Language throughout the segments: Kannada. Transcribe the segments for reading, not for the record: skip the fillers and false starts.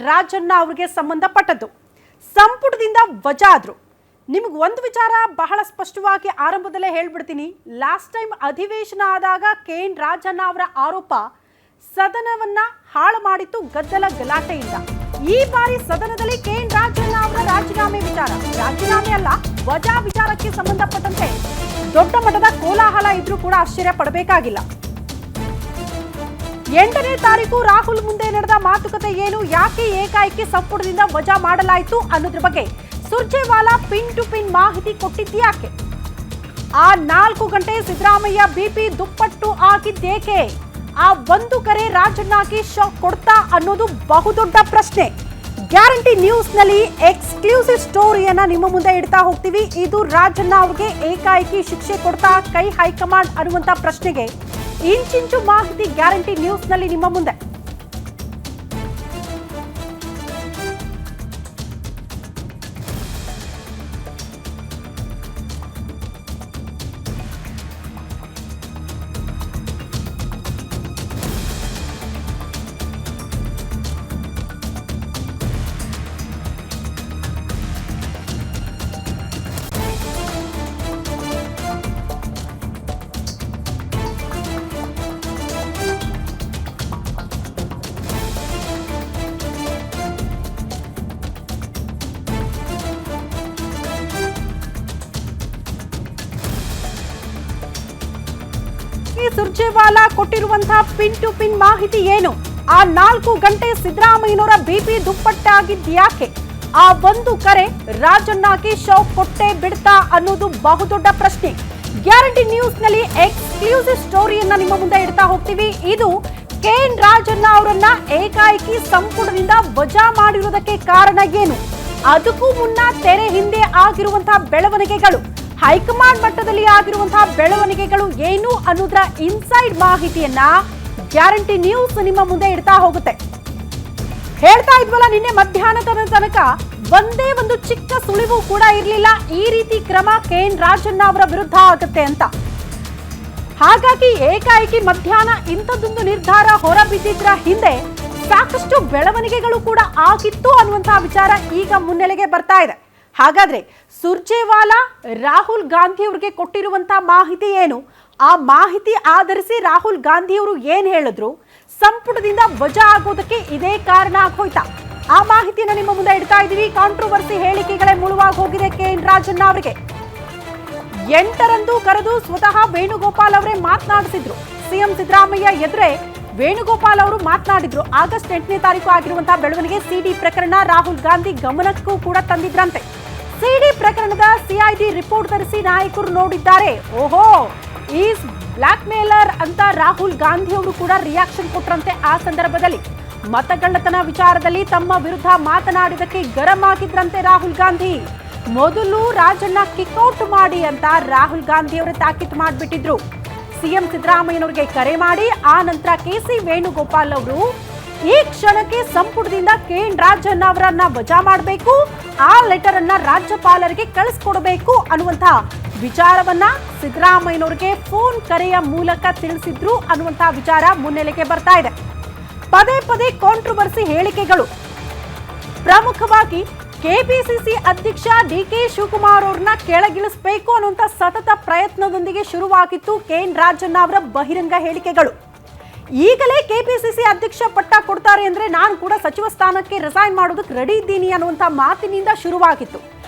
ರಾಜಣ್ಣ ಅವರಿಗೆ ಸಂಬಂಧಪಟ್ಟದ್ದು. ಸಂಪುಟದಿಂದ ವಜಾ ಆದ್ರು. ನಿಮಗೆ ಒಂದು ವಿಚಾರ ಬಹಳ ಸ್ಪಷ್ಟವಾಗಿ ಆರಂಭದಲ್ಲೇ ಹೇಳ್ಬಿಡ್ತೀನಿ. ಲಾಸ್ಟ್ ಟೈಮ್ ಅಧಿವೇಶನ ಆದಾಗ KN ರಾಜಣ್ಣ ಅವರ ಆರೋಪ ಸದನವನ್ನ ಹಾಳು ಮಾಡಿತ್ತು ಗದ್ದಲ ಗಲಾಟೆಯಿಂದ. ಈ ಬಾರಿ ಸದನದಲ್ಲಿ KN ರಾಜಣ್ಣ ಅವರ ರಾಜೀನಾಮೆ ವಿಚಾರ, ರಾಜೀನಾಮೆ ಅಲ್ಲ ವಜಾ ವಿಚಾರಕ್ಕೆ ಸಂಬಂಧಪಟ್ಟಂತೆ ದೊಡ್ಡ ಮಟ್ಟದ ಕೋಲಾಹಲ ಇದ್ರೂ ಕೂಡ ಆಶ್ಚರ್ಯ ಪಡಬೇಕಾಗಿಲ್ಲ. 8ನೇ ತಾರೀಕು ರಾಹುಲ್ ಮುಂದೆ ನಡೆದ ಮಾತುಕತೆ ಏನು, ಯಾಕೆ ಏಕಾಏಕಿ ಸಂಪುಟದಿಂದ ವಜಾ ಮಾಡಲಾಯಿತು ಅನ್ನೋದ್ರ ಬಗ್ಗೆ ಸುರ್ಜೇವಾಲಾ ಪಿನ್ ಟು ಪಿನ್ ಮಾಹಿತಿ ಕೊಟ್ಟಿದ್ಯಾಕೆ? ಆ 4 ಗಂಟೆ ಸಿದ್ದರಾಮಯ್ಯ ಬಿಪಿ ದುಪ್ಪಟ್ಟು ಆಗಿದ್ದೇಕೆ? ಆ ಒಂದು ಕರೆ ರಾಜಣ್ಣಗೆ ಶಾಕ್ ಕೊಡ್ತಾ ಅನ್ನೋದು ಬಹುದೊಡ್ಡ ಪ್ರಶ್ನೆ. ಗ್ಯಾರಂಟಿ ನ್ಯೂಸ್ ನಲ್ಲಿ ಎಕ್ಸ್ಕ್ಲೂಸಿವ್ ಸ್ಟೋರಿಯನ್ನ ನಿಮ್ಮ ಮುಂದೆ ಇಡ್ತಾ ಹೋಗ್ತೀವಿ. ಇದು ರಾಜಣ್ಣ ಅವರಿಗೆ ಏಕಾಏಕಿ ಶಿಕ್ಷೆ ಕೊಡ್ತಾ ಕೈ ಹೈಕಮಾಂಡ್ ಅನ್ನುವಂತ ಪ್ರಶ್ನೆಗೆ ಇಂಚಿಂಚು ಮಾಹಿತಿ ಗ್ಯಾರಂಟಿ ನ್ಯೂಸ್ ನಲ್ಲಿ ನಿಮ್ಮ ಮುಂದೆ. ಸುರ್ಜೇವಾಲಾ ಕೊಟ್ಟಿರುವಂತಹ ಪಿನ್ ಟು ಪಿನ್ ಮಾಹಿತಿ ಏನು? ಆ 4 ಗಂಟೆ ಸಿದ್ದರಾಮಯ್ಯನವರ ಬಿಪಿ ದುಪ್ಪಟ್ಟಾಗಿದ್ಯಾಕೆ? ಆ ಒಂದು ಕರೆ ರಾಜಣ್ಣಗೆ ಶಾಕ್ ಕೊಟ್ಟೆ ಬಿಡ್ತಾ ಅನ್ನೋದು ಬಹುದೊಡ್ಡ ಪ್ರಶ್ನೆ. ಗ್ಯಾರಂಟಿ ನ್ಯೂಸ್ ನಲ್ಲಿ ಎಕ್ಸ್ಕ್ಲೂಸಿವ್ ಸ್ಟೋರಿಯನ್ನ ನಿಮ್ಮ ಮುಂದೆ ಇಡ್ತಾ ಹೋಗ್ತೀವಿ. ಇದು KN ರಾಜಣ್ಣ ಅವರನ್ನ ಏಕಾಏಕಿ ಸಂಪುಟದಿಂದ ವಜಾ ಮಾಡಿರುವುದಕ್ಕೆ ಕಾರಣ ಏನು? ಅದಕ್ಕೂ ಮುನ್ನ ತೆರೆ ಹಿಂದೆ ಆಗಿರುವಂತಹ ಬೆಳವಣಿಗೆಗಳು, ಹೈಕಮಾಂಡ್ ಮಟ್ಟದಲ್ಲಿ ಆಗಿರುವಂತಹ ಬೆಳವಣಿಗೆಗಳು ಏನು ಅನ್ನೋದರ ಇನ್ಸೈಡ್ ಮಾಹಿತಿಯನ್ನ ಗ್ಯಾರಂಟಿ ನ್ಯೂಸ್ ನಿಮ್ಮ ಮುಂದೆ ಇಡ್ತಾ ಹೋಗುತ್ತೆ. ಹೇಳ್ತಾ ಇದ್ವಲ್ಲ, ನಿನ್ನೆ ಮಧ್ಯಾಹ್ನದ ತನಕ ಒಂದೇ ಒಂದು ಚಿಕ್ಕ ಸುಳಿವು ಕೂಡ ಇರಲಿಲ್ಲ ಈ ರೀತಿ ಕ್ರಮ KN ರಾಜಣ್ಣ ಅವರ ವಿರುದ್ಧ ಆಗುತ್ತೆ ಅಂತ. ಹಾಗಾಗಿ ಏಕಾಏಕಿ ಮಧ್ಯಾಹ್ನ ಇಂಥದ್ದೊಂದು ನಿರ್ಧಾರ ಹೊರಬಿದ್ದಿದ್ರ ಹಿಂದೆ ಸಾಕಷ್ಟು ಬೆಳವಣಿಗೆಗಳು ಕೂಡ ಆಗಿತ್ತು ಅನ್ನುವಂತಹ ವಿಚಾರ ಈಗ ಮುನ್ನೆಲೆಗೆ ಬರ್ತಾ ಇದೆ. ಹಾಗಾದ್ರೆ ಸುರ್ಜೇವಾಲಾ ರಾಹುಲ್ ಗಾಂಧಿ ಅವರಿಗೆ ಕೊಟ್ಟಿರುವಂತಹ ಮಾಹಿತಿ ಏನು? ಆ ಮಾಹಿತಿ ಆಧರಿಸಿ ರಾಹುಲ್ ಗಾಂಧಿ ಅವರು ಏನ್ ಹೇಳಿದ್ರು? ಸಂಪುಟದಿಂದ ವಜಾ ಆಗೋದಕ್ಕೆ ಇದೇ ಕಾರಣ ಆಗೋಯ್ತಾ? ಆ ಮಾಹಿತಿಯನ್ನು ನಿಮ್ಮ ಮುಂದೆ ಇಡ್ತಾ ಇದೀವಿ. ಕಾಂಟ್ರವರ್ಸಿ ಹೇಳಿಕೆಗಳೇ ಮುಳುವಾಗಿ ಹೋಗಿದೆ KN ರಾಜಣ್ಣ ಅವರಿಗೆ. 8ರಂದು ಕರೆದು ಸ್ವತಃ ವೇಣುಗೋಪಾಲ್ ಅವರೇ ಮಾತನಾಡಿಸಿದ್ರು. ಸಿಎಂ ಸಿದ್ದರಾಮಯ್ಯ ಎದುರೇ ವೇಣುಗೋಪಾಲ್ ಅವರು ಮಾತನಾಡಿದ್ರು. ಆಗಸ್ಟ್ 8ನೇ ತಾರೀಕು ಆಗಿರುವಂತಹ ಬೆಳವಣಿಗೆ ಸಿಡಿ ಪ್ರಕರಣ ರಾಹುಲ್ ಗಾಂಧಿ ಗಮನಕ್ಕೂ ಕೂಡ ತಂದಿದ್ರಂತೆ. ಸಿಡಿ ಪ್ರಕರಣದ CID ರಿಪೋರ್ಟ್ ತರಿಸಿ ನಾಯಕರು ನೋಡಿದ್ದಾರೆ. ಓಹೋ, ಈಸ್ ಬ್ಲಾಕ್ ಮೇಲರ್ ಅಂತ ರಾಹುಲ್ ಗಾಂಧಿ ಅವರು ಕೂಡ ರಿಯಾಕ್ಷನ್ ಕೊಟ್ರಂತೆ. ಆ ಸಂದರ್ಭದಲ್ಲಿ ಮತಗಳ್ಳತನ ವಿಚಾರದಲ್ಲಿ ತಮ್ಮ ವಿರುದ್ಧ ಮಾತನಾಡಿದಕ್ಕೆ ಗರಂ ಆಗಿದ್ರಂತೆ ರಾಹುಲ್ ಗಾಂಧಿ. ಮೊದಲು ರಾಜಣ್ಣ ಕಿಕ್ಔಟ್ ಮಾಡಿ ಅಂತ ರಾಹುಲ್ ಗಾಂಧಿ ಅವರೇ ತಾಕೀತು ಮಾಡಿಬಿಟ್ಟಿದ್ರು. ಸಿಎಂ ಸಿದ್ದರಾಮಯ್ಯನವರಿಗೆ ಕರೆ ಮಾಡಿ ಆ ನಂತರ KC ವೇಣುಗೋಪಾಲ್ ಅವರು ಈ ಕ್ಷಣಕ್ಕೆ ಸಂಪುಟದಿಂದ KN ರಾಜಣ್ಣ ಅವರನ್ನ ವಜಾ ಮಾಡಬೇಕು, ಆ ಲೆಟರ್ ಅನ್ನ ರಾಜ್ಯಪಾಲರಿಗೆ ಕಳಿಸ್ಕೊಡ್ಬೇಕು ಅನ್ನುವಂತಹ ವಿಚಾರವನ್ನ ಸಿದ್ದರಾಮಯ್ಯನವರಿಗೆ ಫೋನ್ ಕರೆಯ ಮೂಲಕ ತಿಳಿಸಿದ್ರು ಅನ್ನುವಂತಹ ವಿಚಾರ ಮುನ್ನೆಲೆಗೆ ಬರ್ತಾ ಇದೆ. ಪದೇ ಪದೇ ಕಾಂಟ್ರವರ್ಸಿ ಹೇಳಿಕೆಗಳು, ಪ್ರಮುಖವಾಗಿ ಕೆಪಿಸಿಸಿ ಅಧ್ಯಕ್ಷ DK ಶಿವಕುಮಾರ್ ಅವರನ್ನ ಕೆಳಗಿಳಿಸಬೇಕು ಅನ್ನುವಂತ ಸತತ ಪ್ರಯತ್ನದೊಂದಿಗೆ ಶುರುವಾಗಿತ್ತು KN ರಾಜಣ್ಣ ಅವರ ಬಹಿರಂಗ ಹೇಳಿಕೆಗಳು. ಈಗಲೇ ಕೆಪಿಸಿಸಿ ಅಧ್ಯಕ್ಷ ಪಟ್ಟ ಕೊಡ್ತಾರೆ ಅಂದ್ರೆ ನಾನು ಕೂಡ ಸಚಿವ ಸ್ಥಾನಕ್ಕೆ ರಿಸೈನ್ ಮಾಡೋದಕ್ಕೆ ರೆಡಿ ಇದ್ದೀನಿ ಅನ್ನುವಂತ ಮಾತಿನಿಂದ ಶುರುವಾಗಿತ್ತು.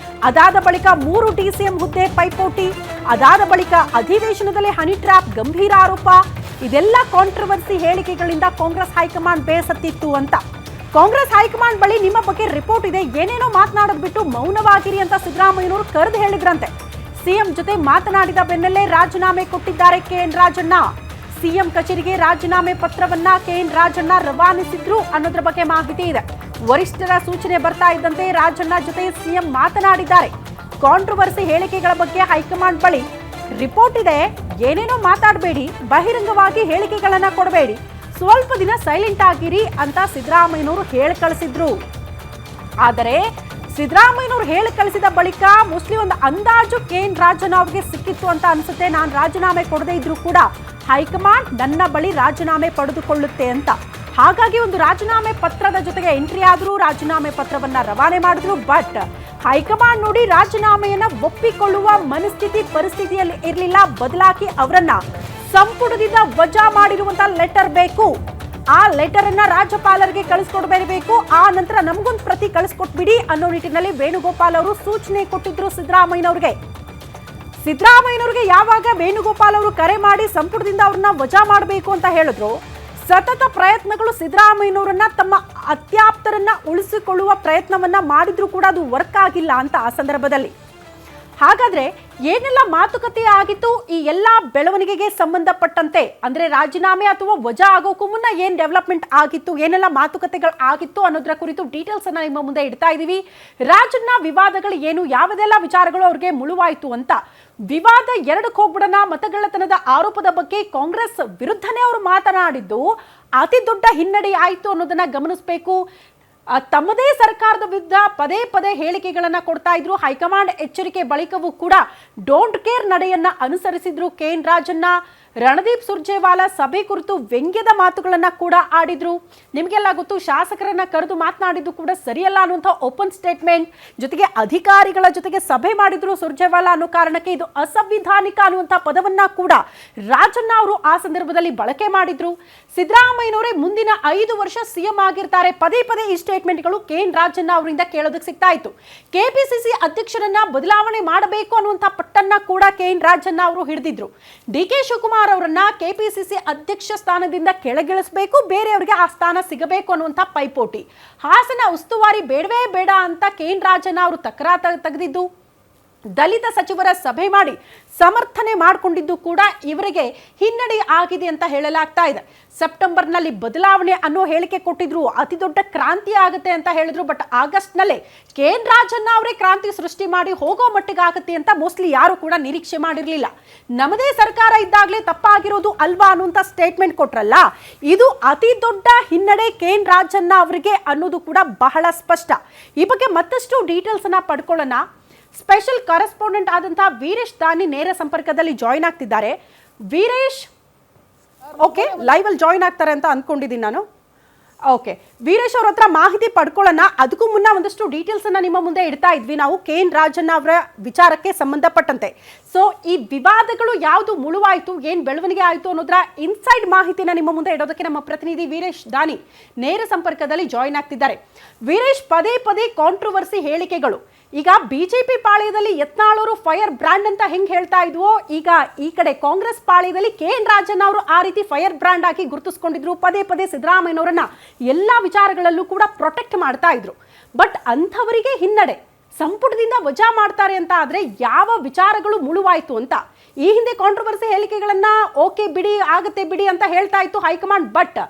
ಅದಾದ ಬಳಿಕ 3 DCM ಹುದ್ದೆ ಪೈಪೋಟಿ, ಅದಾದ ಬಳಿಕ ಅಧಿವೇಶನದಲ್ಲಿ ಹನಿ ಟ್ರ್ಯಾಪ್ ಗಂಭೀರ ಆರೋಪ, ಇದೆಲ್ಲ ಕಾಂಟ್ರವರ್ಸಿ ಹೇಳಿಕೆಗಳಿಂದ ಕಾಂಗ್ರೆಸ್ ಹೈಕಮಾಂಡ್ ಬೇಸತ್ತಿತ್ತು ಅಂತ. ಕಾಂಗ್ರೆಸ್ ಹೈಕಮಾಂಡ್ ಬಳಿ ನಿಮ್ಮ ಬಗ್ಗೆ ರಿಪೋರ್ಟ್ ಇದೆ, ಏನೇನೋ ಮಾತನಾಡೋದು ಬಿಟ್ಟು ಮೌನವಾಗಿರಿ ಅಂತ ಸಿದ್ದರಾಮಯ್ಯನವರು ಕರೆದು ಹೇಳಿದ್ರಂತೆ. ಸಿಎಂ ಜೊತೆ ಮಾತನಾಡಿದ ಬೆನ್ನಲ್ಲೇ ರಾಜೀನಾಮೆ ಕೊಟ್ಟಿದ್ದಾರೆ KN ರಾಜಣ್ಣ. ಸಿಎಂ ಕಚೇರಿಗೆ ರಾಜೀನಾಮೆ ಪತ್ರವನ್ನ KN ರಾಜಣ್ಣ ರವಾನಿಸಿದ್ರು ಅನ್ನೋದ್ರ ಬಗ್ಗೆ ಮಾಹಿತಿ ಇದೆ. ವರಿಷ್ಠರ ಸೂಚನೆ ಬರ್ತಾ ಇದ್ದಂತೆ ರಾಜಣ್ಣ ಜೊತೆ ಸಿಎಂ ಮಾತನಾಡಿದ್ದಾರೆ. ಕಾಂಟ್ರವರ್ಸಿ ಹೇಳಿಕೆಗಳ ಬಗ್ಗೆ ಹೈಕಮಾಂಡ್ ಬಳಿ ರಿಪೋರ್ಟ್ ಇದೆ, ಏನೇನೋ ಮಾತಾಡಬೇಡಿ, ಬಹಿರಂಗವಾಗಿ ಹೇಳಿಕೆಗಳನ್ನ ಕೊಡಬೇಡಿ, ಸ್ವಲ್ಪ ದಿನ ಸೈಲೆಂಟ್ ಆಗಿರಿ ಅಂತ ಸಿದ್ದರಾಮಯ್ಯನವರು ಹೇಳಿ ಕಳಿಸಿದ್ರು. ಆದರೆ ಸಿದ್ದರಾಮಯ್ಯನವರು ಹೇಳಿ ಕಳಿಸಿದ ಬಳಿಕ ಮೋಸ್ಟ್ಲಿ ಒಂದು ಅಂದಾಜು KN ರಾಜಣ್ಣ ಅವರಿಗೆ ಸಿಕ್ಕಿತ್ತು ಅಂತ ಅನ್ಸುತ್ತೆ. ನಾನು ರಾಜೀನಾಮೆ ಕೊಡದೇ ಇದ್ರು ಕೂಡ ಹೈಕಮಾಂಡ್ ನನ್ನ ಬಳಿ ರಾಜೀನಾಮೆ ಪಡೆದುಕೊಳ್ಳುತ್ತೆ ಅಂತ. ಹಾಗಾಗಿ ಒಂದು ರಾಜೀನಾಮೆ ಪತ್ರದ ಜೊತೆಗೆ ಎಂಟ್ರಿ ಆದರೂ ರಾಜೀನಾಮೆ ಪತ್ರವನ್ನ ರವಾನೆ ಮಾಡಿದ್ರು. ಬಟ್ ಹೈಕಮಾಂಡ್ ನೋಡಿ ರಾಜೀನಾಮೆಯನ್ನ ಒಪ್ಪಿಕೊಳ್ಳುವ ಪರಿಸ್ಥಿತಿಯಲ್ಲಿ ಇರಲಿಲ್ಲ. ಬದಲಾಗಿ ಅವರನ್ನ ಸಂಪುಟದಿಂದ ವಜಾ ಮಾಡಿರುವಂತಹ ಲೆಟರ್ ಬೇಕು. ಆ ಲೆಟರ್ ಅನ್ನ ರಾಜ್ಯಪಾಲರಿಗೆ ಕಳಿಸ್ಕೊಡ್ಬೇಕು. ಆ ನಂತರ ನಮಗೊಂದು ಪ್ರತಿ ಕಳಿಸ್ಕೊಟ್ಬಿಡಿ ಅನ್ನೋ ನಿಟ್ಟಿನಲ್ಲಿ ವೇಣುಗೋಪಾಲ್ ಅವರು ಸೂಚನೆ ಕೊಟ್ಟಿದ್ರು ಸಿದ್ದರಾಮಯ್ಯನವರಿಗೆ. ಯಾವಾಗ ವೇಣುಗೋಪಾಲ್ ಅವರು ಕರೆ ಮಾಡಿ ಸಂಪುಟದಿಂದ ಅವ್ರನ್ನ ವಜಾ ಮಾಡಬೇಕು ಅಂತ ಹೇಳಿದ್ರು, ಸತತ ಪ್ರಯತ್ನಗಳು ಸಿದ್ದರಾಮಯ್ಯನವರನ್ನ ತಮ್ಮ ಅತ್ಯಾಪ್ತರನ್ನ ಉಳಿಸಿಕೊಳ್ಳುವ ಪ್ರಯತ್ನವನ್ನ ಮಾಡಿದ್ರು ಕೂಡ ಅದು ವರ್ಕ್ ಆಗಿಲ್ಲ ಅಂತ ಆ ಸಂದರ್ಭದಲ್ಲಿ. ಹಾಗಾದ್ರೆ ಏನೆಲ್ಲ ಮಾತುಕತೆ ಆಗಿತ್ತು ಈ ಎಲ್ಲಾ ಬೆಳವಣಿಗೆಗೆ ಸಂಬಂಧಪಟ್ಟಂತೆ, ಅಂದ್ರೆ ರಾಜೀನಾಮೆ ಅಥವಾ ವಜಾ ಆಗೋಕ್ಕೂ ಮುನ್ನ ಏನ್ ಡೆವಲಪ್ಮೆಂಟ್ ಆಗಿತ್ತು, ಏನೆಲ್ಲ ಮಾತುಕತೆಗಳು ಆಗಿತ್ತು ಅನ್ನೋದ್ರ ಕುರಿತು ಡೀಟೇಲ್ಸ್ ಅನ್ನ ನಿಮ್ಮ ಮುಂದೆ ಇಡ್ತಾ ಇದೀವಿ. ರಾಜನ್ನ ವಿವಾದಗಳು ಏನು, ಯಾವುದೆಲ್ಲ ವಿಚಾರಗಳು ಅವ್ರಿಗೆ ಮುಳುವಾಯಿತು ಅಂತ. ವಿವಾದ ಎರಡಕ್ಕೆ ಹೋಗ್ಬಿಡೋಣ. ಮತಗಳ್ಳತನದ ಆರೋಪದ ಬಗ್ಗೆ ಕಾಂಗ್ರೆಸ್ ವಿರುದ್ಧನೇ ಅವರು ಮಾತನಾಡಿದ್ದು ಅತಿ ದೊಡ್ಡ ಹಿನ್ನಡೆ ಆಯಿತು ಅನ್ನೋದನ್ನ ಗಮನಿಸಬೇಕು. ತಮ್ಮದೇ ಸರ್ಕಾರದ ವಿರುದ್ಧ ಪದೇ ಪದೇ ಹೇಳಿಕೆಗಳನ್ನ ಕೊಡ್ತಾ ಇದ್ರು. ಹೈಕಮಾಂಡ್ ಎಚ್ಚರಿಕೆ ಬಳಿಕವೂ ಕೂಡ ಡೋಂಟ್ ಕೇರ್ ನಡೆಯನ್ನ ಅನುಸರಿಸಿದ್ರು KN ರಾಜಣ್ಣ. ರಣದೀಪ್ ಸುರ್ಜೇವಾಲಾ ಸಭೆ ಕುರಿತು ವ್ಯಂಗ್ಯದ ಮಾತುಗಳನ್ನ ಕೂಡ ಆಡಿದ್ರು. ನಿಮಗೆಲ್ಲ ಗೊತ್ತು, ಶಾಸಕರನ್ನ ಕರೆದು ಮಾತನಾಡಿದ್ದು ಕೂಡ ಸರಿಯಲ್ಲ ಅನ್ನುವಂಥ ಓಪನ್ ಸ್ಟೇಟ್ಮೆಂಟ್. ಜೊತೆಗೆ ಅಧಿಕಾರಿಗಳ ಜೊತೆಗೆ ಸಭೆ ಮಾಡಿದ್ರು ಸುರ್ಜೇವಾಲಾ ಅನ್ನೋ ಕಾರಣಕ್ಕೆ ಇದು ಅಸಂವಿಧಾನಿಕ ಅನ್ನುವಂಥ ಪದವನ್ನ ಕೂಡ ರಾಜಣ್ಣ ಅವರು ಆ ಸಂದರ್ಭದಲ್ಲಿ ಬಳಕೆ ಮಾಡಿದ್ರು. ಸಿದ್ದರಾಮಯ್ಯನವರೇ ಮುಂದಿನ 5 ವರ್ಷ ಸಿಎಂ ಆಗಿರ್ತಾರೆ. ಪದೇ ಪದೇ ಈ ಸ್ಟೇಟ್ಮೆಂಟ್ಗಳು KN ರಾಜಣ್ಣ ಅವರಿಂದ ಕೇಳೋದಕ್ಕೆ ಸಿಗ್ತಾ ಇತ್ತು. ಕೆಪಿಸಿಸಿ ಅಧ್ಯಕ್ಷರನ್ನ ಬದಲಾವಣೆ ಮಾಡಬೇಕು ಅನ್ನುವಂಥ ಪಟ್ಟನ್ನ ಕೂಡ KN ರಾಜಣ್ಣ ಅವರು ಹಿಡಿದಿದ್ರು. DK ಶಿವಕುಮಾರ್ ಅವರನ್ನ ಕೆಪಿಸಿಸಿ ಅಧ್ಯಕ್ಷ ಸ್ಥಾನದಿಂದ ಕೆಳಗಿಳಿಸಬೇಕು, ಬೇರೆಯವರಿಗೆ ಆ ಸ್ಥಾನ ಸಿಗಬೇಕು ಅನ್ನುವಂಥ ಪೈಪೋಟಿ. ಹಾಸನ ಉಸ್ತುವಾರಿ ಬೇಡವೇ ಬೇಡ ಅಂತ KN ರಾಜಣ್ಣ ಅವರು ತಕರಾರು ತೆಗೆದಿದ್ದು, ದಲಿತ ಸಚಿವರ ಸಭೆ ಮಾಡಿ ಸಮರ್ಥನೆ ಮಾಡಿಕೊಂಡಿದ್ದು ಕೂಡ ಇವರಿಗೆ ಹಿನ್ನಡೆ ಆಗಿದೆ ಅಂತ ಹೇಳಲಾಗ್ತಾ ಇದೆ. ಸೆಪ್ಟೆಂಬರ್ನಲ್ಲಿ ಬದಲಾವಣೆ ಅನ್ನೋ ಹೇಳಿಕೆ ಕೊಟ್ಟಿದ್ರು, ಅತಿ ದೊಡ್ಡ ಕ್ರಾಂತಿ ಆಗುತ್ತೆ ಅಂತ ಹೇಳಿದ್ರು. ಬಟ್ ಆಗಸ್ಟ್ನಲ್ಲೇ KN ರಾಜಣ್ಣ ಅವರೇ ಕ್ರಾಂತಿ ಸೃಷ್ಟಿ ಮಾಡಿ ಹೋಗೋ ಮಟ್ಟಿಗೆ ಆಗುತ್ತೆ ಅಂತ ಮೋಸ್ಟ್ಲಿ ಯಾರು ಕೂಡ ನಿರೀಕ್ಷೆ ಮಾಡಿರಲಿಲ್ಲ. ನಮ್ಮದೇ ಸರ್ಕಾರ ಇದ್ದಾಗಲೇ ತಪ್ಪಾಗಿರೋದು ಅಲ್ವಾ ಅನ್ನುವಂಥ ಸ್ಟೇಟ್ಮೆಂಟ್ ಕೊಟ್ರಲ್ಲ, ಇದು ಅತಿ ದೊಡ್ಡ ಹಿನ್ನಡೆ KN ರಾಜಣ್ಣ ಅವರಿಗೆ ಅನ್ನೋದು ಕೂಡ ಬಹಳ ಸ್ಪಷ್ಟ. ಈ ಬಗ್ಗೆ ಮತ್ತಷ್ಟು ಡೀಟೇಲ್ಸ್ ಅನ್ನ ಪಡ್ಕೊಳ್ಳೋಣ. ಸ್ಪೆಷಲ್ ಕರೆಸ್ಪಾಂಡೆಂಟ್ ಆದಂತಹ ವೀರೇಶ್ ದಾನಿ ನೇರ ಸಂಪರ್ಕದಲ್ಲಿ ಜಾಯಿನ್ ಆಗ್ತಿದ್ದಾರೆ. ವೀರೇಶ್, ಓಕೆ, ಲೈವ್ ಅಲ್ಲಿ ಜಾಯಿನ್ ಆಗ್ತಾರೆ ಅಂತ ಅಂದ್ಕೊಂಡಿದ್ದೀನಿ ನಾನು. ಓಕೆ, ವೀರೇಶ್ ಅವ್ರ ಹತ್ರ ಮಾಹಿತಿ ಪಡ್ಕೊಳ್ಳೋಣ. ಅದಕ್ಕೂ ಮುನ್ನ ಒಂದಷ್ಟು ಡೀಟೇಲ್ಸ್ ಅನ್ನ ನಿಮ್ಮ ಮುಂದೆ ಇಡ್ತಾ ಇದ್ವಿ ನಾವು KN ರಾಜಣ್ಣ ಅವರ ವಿಚಾರಕ್ಕೆ ಸಂಬಂಧಪಟ್ಟಂತೆ. ಸೊ ಈ ವಿವಾದಗಳು ಯಾವುದು ಮುಳುವಾಯಿತು, ಏನ್ ಬೆಳವಣಿಗೆ ಆಯಿತು ಅನ್ನೋದ್ರ ಇನ್ಸೈಡ್ ಮಾಹಿತಿನ ನಿಮ್ಮ ಮುಂದೆ ಇಡೋದಕ್ಕೆ ನಮ್ಮ ಪ್ರತಿನಿಧಿ ವೀರೇಶ್ ದಾನಿ ನೇರ ಸಂಪರ್ಕದಲ್ಲಿ ಜಾಯಿನ್ ಆಗ್ತಿದ್ದಾರೆ. ವೀರೇಶ್, ಪದೇ ಪದೇ ಕಾಂಟ್ರವರ್ಸಿ ಹೇಳಿಕೆಗಳು. ಈಗ ಬಿಜೆಪಿ ಪಾಳ್ಯದಲ್ಲಿ ಯತ್ನಾಳವರು ಫೈರ್ ಬ್ರ್ಯಾಂಡ್ ಅಂತ ಹೆಂಗ್ ಹೇಳ್ತಾ ಇದ್ವೋ, ಈಗ ಈ ಕಡೆ ಕಾಂಗ್ರೆಸ್ ಪಾಳ್ಯದಲ್ಲಿ KN ರಾಜಣ್ಣ ಅವರು ಆ ರೀತಿ ಫೈರ್ ಬ್ರ್ಯಾಂಡ್ ಆಗಿ ಗುರುತಿಸ್ಕೊಂಡಿದ್ರು. ಪದೇ ಪದೇ ಸಿದ್ದರಾಮಯ್ಯನವರನ್ನ ಎಲ್ಲಾ ವಿಚಾರಗಳಲ್ಲೂ ಕೂಡ ಪ್ರೊಟೆಕ್ಟ್ ಮಾಡ್ತಾ ಇದ್ರು. ಬಟ್ ಅಂಥವರಿಗೆ ಹಿನ್ನಡೆ, ಸಂಪುಟದಿಂದ ವಜಾ ಮಾಡ್ತಾರೆ ಅಂತ ಆದ್ರೆ ಯಾವ ವಿಚಾರಗಳು ಮುಳುವಾಯ್ತು ಅಂತ. ಈ ಹಿಂದೆ ಕಾಂಟ್ರವರ್ಸಿ ಹೇಳಿಕೆಗಳನ್ನ ಓಕೆ ಬಿಡಿ, ಆಗತ್ತೆ ಬಿಡಿ ಅಂತ ಹೇಳ್ತಾ ಇತ್ತು ಹೈಕಮಾಂಡ್. ಬಟ್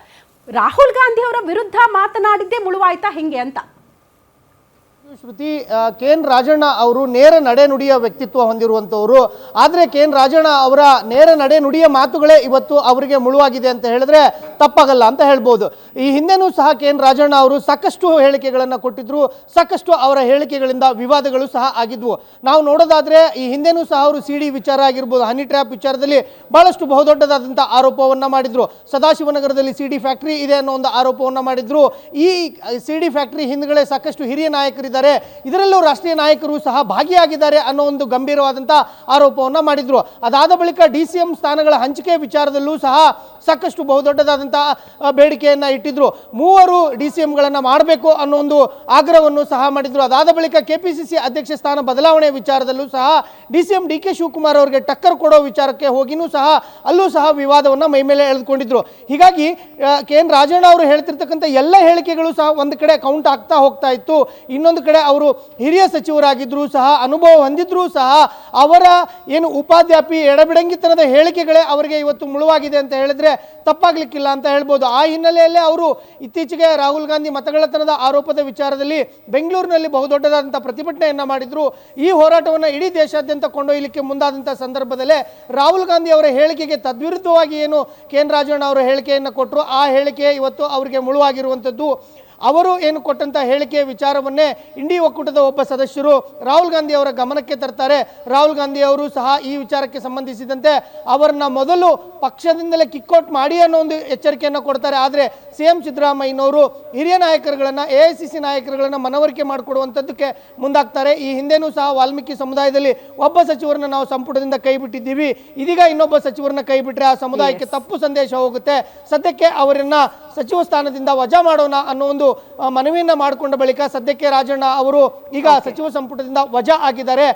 ರಾಹುಲ್ ಗಾಂಧಿ ಅವರ ವಿರುದ್ಧ ಮಾತನಾಡಿದ್ದೇ ಮುಳುವಾಯ್ತಾ ಹೆಂಗೆ ಅಂತ? ಶ್ರುತಿ, KN ರಾಜಣ್ಣ ಅವರು ನೇರ ನಡೆನುಡಿಯ ವ್ಯಕ್ತಿತ್ವ ಹೊಂದಿರುವಂಥವರು. ಆದರೆ KN ರಾಜಣ್ಣ ಅವರ ನೇರ ನಡೆನುಡಿಯ ಮಾತುಗಳೇ ಇವತ್ತು ಅವರಿಗೆ ಮುಳುವಾಗಿದೆ ಅಂತ ಹೇಳಿದ್ರೆ ತಪ್ಪಾಗಲ್ಲ ಅಂತ ಹೇಳ್ಬೋದು. ಈ ಹಿಂದೆನೂ ಸಹ KN ರಾಜಣ್ಣ ಅವರು ಸಾಕಷ್ಟು ಹೇಳಿಕೆಗಳನ್ನು ಕೊಟ್ಟಿದ್ರು, ಸಾಕಷ್ಟು ಅವರ ಹೇಳಿಕೆಗಳಿಂದ ವಿವಾದಗಳು ಸಹ ಆಗಿದ್ವು. ನಾವು ನೋಡೋದಾದ್ರೆ ಈ ಹಿಂದೆನೂ ಸಹ ಅವರು CD ವಿಚಾರ ಆಗಿರ್ಬೋದು, ಹನಿ ಟ್ರ್ಯಾಪ್ ವಿಚಾರದಲ್ಲಿ ಬಹಳಷ್ಟು ಬಹುದೊಡ್ಡದಾದಂಥ ಆರೋಪವನ್ನು ಮಾಡಿದ್ರು. ಸದಾಶಿವನಗರದಲ್ಲಿ CD ಫ್ಯಾಕ್ಟರಿ ಇದೆ ಅನ್ನೋ ಒಂದು ಆರೋಪವನ್ನು ಮಾಡಿದ್ರು. ಈ CD ಫ್ಯಾಕ್ಟರಿ ಹಿಂದ್ಗಡೆ ಸಾಕಷ್ಟು ಹಿರಿಯ ನಾಯಕರಿದ್ದಾರೆ, ಇದರಲ್ಲೂ ರಾಷ್ಟ್ರೀಯ ನಾಯಕರು ಸಹ ಭಾಗಿಯಾಗಿದ್ದಾರೆ ಅನ್ನೋ ಒಂದು ಗಂಭೀರವಾದಂಥ ಆರೋಪವನ್ನು ಮಾಡಿದ್ರು. ಅದಾದ ಬಳಿಕ DCM ಸ್ಥಾನಗಳ ಹಂಚಿಕೆ ವಿಚಾರದಲ್ಲೂ ಸಹ ಸಾಕಷ್ಟು ಬಹುದೊಡ್ಡದಾದಂತಹ ಬೇಡಿಕೆಯನ್ನು ಇಟ್ಟಿದ್ರು. 3 DCMಗಳನ್ನು ಮಾಡಬೇಕು ಅನ್ನೋ ಒಂದು ಆಗ್ರಹವನ್ನು ಸಹ ಮಾಡಿದ್ರು. ಅದಾದ ಬಳಿಕ KPCC ಅಧ್ಯಕ್ಷ ಸ್ಥಾನ ಬದಲಾವಣೆ ವಿಚಾರದಲ್ಲೂ ಸಹ DCM DK ಶಿವಕುಮಾರ್ ಅವರಿಗೆ ಟಕ್ಕರ್ ಕೊಡೋ ವಿಚಾರಕ್ಕೆ ಹೋಗಿನೂ ಸಹ ಅಲ್ಲೂ ಸಹ ವಿವಾದವನ್ನು ಮೈಮೇಲೆ ಎಳೆದುಕೊಂಡಿದ್ರು. ಹೀಗಾಗಿ KN ರಾಜಣ್ಣ ಅವರು ಹೇಳ್ತಿರ್ತಕ್ಕಂಥ ಎಲ್ಲ ಹೇಳಿಕೆಗಳು ಸಹ ಒಂದು ಕಡೆ ಕೌಂಟ್ ಆಗ್ತಾ ಹೋಗ್ತಾ ಇತ್ತು. ಇನ್ನೊಂದು ಕಡೆ ಅವರು ಹಿರಿಯ ಸಚಿವರಾಗಿದ್ದರೂ ಸಹ, ಅನುಭವ ಹೊಂದಿದ್ರೂ ಸಹ ಅವರ ಏನು ಉಪಾಧ್ಯಾಪಿ ಎಡಬಿಡಂಗಿತನದ ಹೇಳಿಕೆಗಳೇ ಅವರಿಗೆ ಇವತ್ತು ಮುಳುವಾಗಿದೆ ಅಂತ ಹೇಳಿದ್ರೆ ತಪ್ಪಾಗ್ಲಿಕ್ಕಿಲ್ಲ ಅಂತ ಹೇಳ್ಬೋದು. ಆ ಹಿನ್ನೆಲೆಯಲ್ಲೇ ಅವರು ಇತ್ತೀಚೆಗೆ ರಾಹುಲ್ ಗಾಂಧಿ ಮತಗಳ್ಳತನದ ಆರೋಪದ ವಿಚಾರದಲ್ಲಿ ಬೆಂಗಳೂರಿನಲ್ಲಿ ಬಹುದೊಡ್ಡದಾದಂಥ ಪ್ರತಿಭಟನೆಯನ್ನ ಮಾಡಿದ್ರು. ಈ ಹೋರಾಟವನ್ನು ಇಡೀ ದೇಶಾದ್ಯಂತ ಕೊಂಡೊಯ್ಯಲಿಕ್ಕೆ ಮುಂದಾದಂಥ ಸಂದರ್ಭದಲ್ಲೇ ರಾಹುಲ್ ಗಾಂಧಿ ಅವರ ಹೇಳಿಕೆಗೆ ತದ್ವಿರುದ್ಧವಾಗಿ ಏನು KN ರಾಜಣ್ಣ ಅವರ ಹೇಳಿಕೆಯನ್ನು ಕೊಟ್ಟರು, ಆ ಹೇಳಿಕೆ ಇವತ್ತು ಅವರಿಗೆ ಮುಳುವಾಗಿರುವಂಥದ್ದು. ಅವರು ಏನು ಕೊಟ್ಟಂತ ಹೇಳಿಕೆಯ ವಿಚಾರವನ್ನೇ ಇಂಡಿ ಒಕ್ಕೂಟದ ಒಬ್ಬ ಸದಸ್ಯರು ರಾಹುಲ್ ಗಾಂಧಿ ಅವರ ಗಮನಕ್ಕೆ ತರ್ತಾರೆ. ರಾಹುಲ್ ಗಾಂಧಿ ಅವರು ಸಹ ಈ ವಿಚಾರಕ್ಕೆ ಸಂಬಂಧಿಸಿದಂತೆ ಅವರನ್ನ ಮೊದಲು ಪಕ್ಷದಿಂದಲೇ ಕಿಕ್ಔಟ್ ಮಾಡಿ ಅನ್ನೋ ಒಂದು ಎಚ್ಚರಿಕೆಯನ್ನು ಕೊಡ್ತಾರೆ. ಆದರೆ ಸಿಎಂ ಸಿದ್ದರಾಮಯ್ಯನವರು ಹಿರಿಯ ನಾಯಕರುಗಳನ್ನ AICC ನಾಯಕರುಗಳನ್ನ ಮನವರಿಕೆ ಮಾಡಿಕೊಡುವಂಥದ್ದಕ್ಕೆ ಮುಂದಾಗ್ತಾರೆ. ಈ ಹಿಂದೆನೂ ಸಹ ವಾಲ್ಮೀಕಿ ಸಮುದಾಯದಲ್ಲಿ ಒಬ್ಬ ಸಚಿವರನ್ನ ನಾವು ಸಂಪುಟದಿಂದ ಕೈ ಬಿಟ್ಟಿದ್ದೀವಿ, ಇದೀಗ ಇನ್ನೊಬ್ಬ ಸಚಿವರನ್ನ ಕೈ ಬಿಟ್ರೆ ಆ ಸಮುದಾಯಕ್ಕೆ ತಪ್ಪು ಸಂದೇಶ ಹೋಗುತ್ತೆ, ಸದ್ಯಕ್ಕೆ ಅವರನ್ನ ಸಚಿವ ಸ್ಥಾನದಿಂದ ವಜಾ ಮಾಡೋಣ ಅನ್ನೋ ಒಂದು ಮನವಿಯನ್ನ ಮಾಡಿಕೊಂಡ ಬಳಿಕ ಸದ್ಯಕ್ಕೆ ರಾಜಣ್ಣ ಅವರು ಈಗ ಸಚಿವ ಸಂಪುಟದಿಂದ ವಜಾ ಆಗಿದ್ದಾರೆ.